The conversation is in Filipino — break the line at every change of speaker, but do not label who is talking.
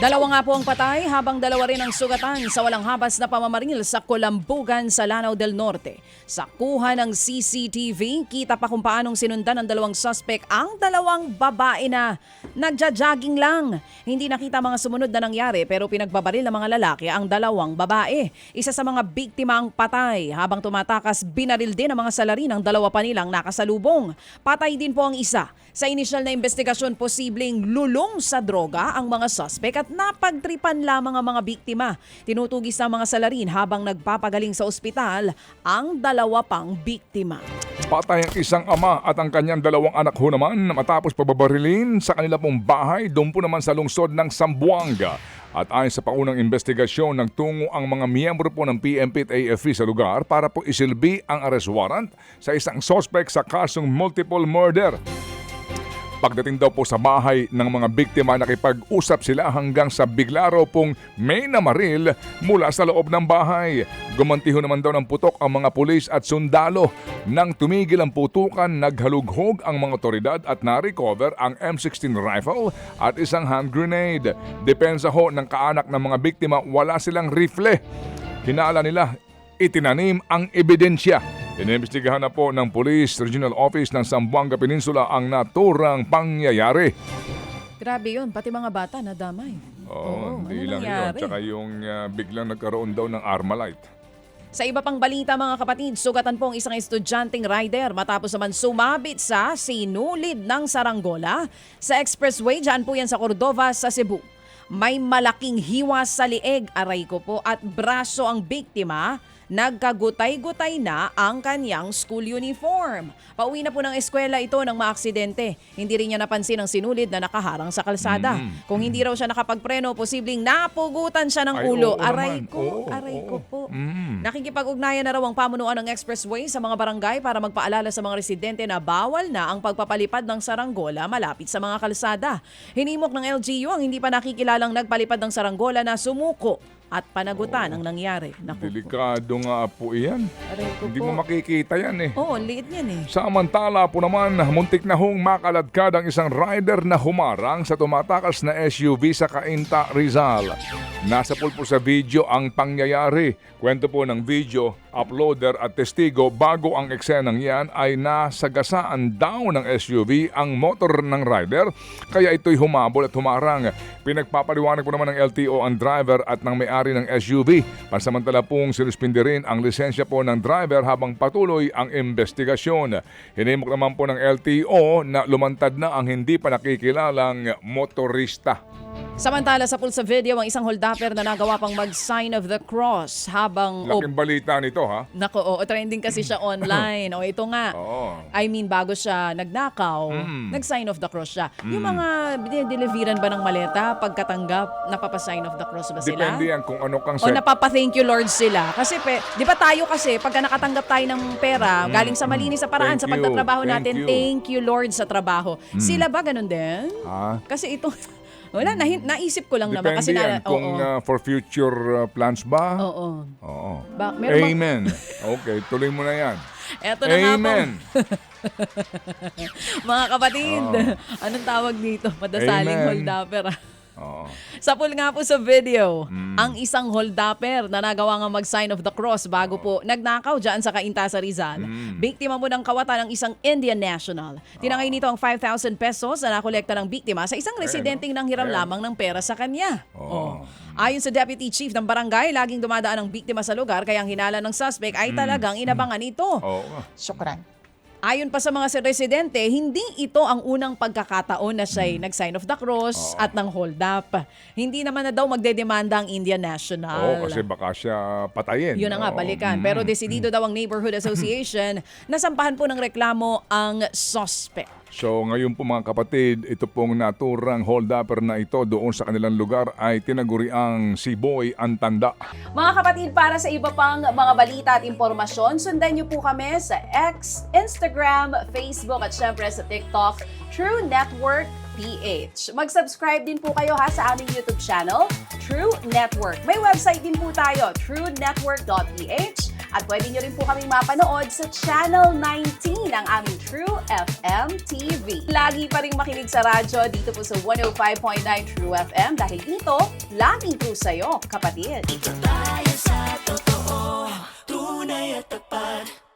Dalawa nga po ang patay habang dalawa rin ang sugatan sa walang habas na pamamaril sa Colambugan sa Lanao del Norte. Sa kuha ng CCTV, kita pa kung paanong sinundan ng dalawang suspect ang dalawang babae na nagja-jogging lang. Hindi nakita mga sumunod na nangyari pero pinagbabaril ng mga lalaki ang dalawang babae. Isa sa mga biktima ang patay habang tumatakas binaril din ang mga salarin ng dalawa pa nilang nakasalubong. Patay din po ang isa. Sa inisyal na investigasyon, posibleng lulong sa droga ang mga suspect at napagtripan lamang ang mga biktima. Tinutugis ng mga salarin habang nagpapagaling sa ospital ang dalawa pang biktima.
Patay ang isang ama at ang kanyang dalawang anak ho naman matapos pababarilin sa kanila pong bahay doon po naman sa lungsod ng Zamboanga. At ayon sa paunang investigasyon, nagtungo ang mga miyembro po ng PNP at AFP sa lugar para po isilbi ang arrest warrant sa isang suspect sa kasong multiple murder. Pagdating daw po sa bahay ng mga biktima, nakipag-usap sila hanggang sa bigla raw pong may namaril mula sa loob ng bahay. Gumantiho naman daw ng putok ang mga pulis at sundalo. Nang tumigil ang putukan, naghalughog ang mga otoridad at na-recover ang M16 rifle at isang hand grenade. Depensa ho ng kaanak ng mga biktima, wala silang rifle. Hinala nila, itinanim ang ebidensya. Inimbestigahan na po ng Police Regional Office ng Zamboanga Peninsula ang naturang pangyayari.
Grabe yun, pati mga bata nadamay.
Oo, hindi
ano
lang
nangyari?
yun. Tsaka yung biglang nagkaroon daw ng Armalite.
Sa iba pang balita mga kapatid, sugatan po ang isang estudyanteng rider matapos naman sumabit sa sinulid ng saranggola sa expressway. Diyan po yan sa Cordova sa Cebu. May malaking hiwas sa lieg, aray ko po, at braso ang biktima. Nagkagutay-gutay na ang kanyang school uniform. Pauwi na po ng eskwela ito ng maaksidente. Hindi rin niya napansin ang sinulid na nakaharang sa kalsada. Kung hindi raw siya nakapagpreno, posibleng napugutan siya ng
Ay,
ulo.
oo
Aray
naman.
ko,
Oo,
aray
oo.
ko po. Nakikipag-ugnayan na raw ang pamunuan ng expressway sa mga barangay para magpaalala sa mga residente na bawal na ang pagpapalipad ng saranggola malapit sa mga kalsada. Hinimok ng LGU ang hindi pa nakikilalang nagpalipad ng saranggola na sumuko at panagutan ang nangyari. Naku po.
Delikado nga po iyan.
Aray ko
Hindi
po.
mo makikita yan eh.
Oo, liit niyan eh.
Samantala po naman, muntik na hong makaladkad ang isang rider na humarang sa tumatakas na SUV sa Cainta, Rizal. Nasa pulpo sa video ang pangyayari. Kwento po ng video, uploader at testigo, bago ang eksenang yan ay nasagasaan daw ng SUV ang motor ng rider, kaya ito'y humabol at humarang. Pinagpapaliwanag po naman ng LTO ang driver at ng may-ari ng SUV. Pansamantala pong sinuspindi rin ang lisensya po ng driver habang patuloy ang investigasyon. Hinimok naman po ng LTO na lumantad na ang hindi pa nakikilalang motorista.
Samantala sa pulsa video, ang isang holdapper na nagawa pang mag-sign of the cross habang...
Laking balita nito ha.
Nako, trending kasi siya online. O ito nga,
Oo.
I mean, bago siya nagnakaw, nag-sign of the cross siya. Yung mga dinideliveran ba ng maleta, pagkatanggap, napapasign of the cross ba sila?
Depende yan kung ano kang
O napapa-thank you Lord sila. Kasi, di ba tayo kasi, pagka nakatanggap tayo ng pera, galing sa malinis sa paraan,
Thank
sa pagtatrabaho
you.
natin,
Thank you.
thank you Lord sa trabaho. Sila ba ganun din?
Ha?
Kasi ito, wala, naisip ko lang naman. Kasi
Depende yan kung for future plans ba?
Oo.
Oo.
Meron bang-
Amen. Okay, tuloy mo na yan.
Eto na nga po.
Amen.
Mga kapatid, anong tawag dito? Madasaling
Amen.
holdapper.
Oo.
Sapul nga po sa video, ang isang holdapper na nagawa nga mag-sign of the cross bago po nagnakaw dyan sa Cainta sa Rizal. Biktima mo ng kawatan ng isang Indian national. Tinangay nito ang 5,000 pesos na nakolekta ng biktima sa isang residenteng nanghiram lamang ng pera sa kanya.
Oo.
Ayon sa Deputy Chief ng Barangay, laging dumadaan ang biktima sa lugar kaya ang hinala ng suspect ay talagang inabangan ito.
Oo.
Syukran.
Ayon pa sa mga residente, hindi ito ang unang pagkakataon na siya'y nag-sign of the cross at ng hold up. Hindi naman na daw magdedemanda ang Indian National.
Oo, kasi baka siya patayin.
Yun na nga,
Oo.
balikan. Pero desidido daw ang Neighborhood Association na sampahan po ng reklamo ang suspect.
So ngayon po mga kapatid, ito pong naturang hold-upper na ito doon sa kanilang lugar ay tinaguriang si Boy Antanda.
Mga kapatid, para sa iba pang mga balita at impormasyon, sundan niyo po kami sa X, Instagram, Facebook at syempre sa TikTok, True Network PH. Mag-subscribe din po kayo ha sa aming YouTube channel, True Network. May website din po tayo, truenetwork.ph. At pwede nyo rin po kaming mapanood sa Channel 19 ng aming True FM TV. Lagi pa rin makinig sa radyo dito po sa 105.9 True FM dahil dito, laging true sa'yo, kapatid.
Tayo sa totoo, tunay at tapat.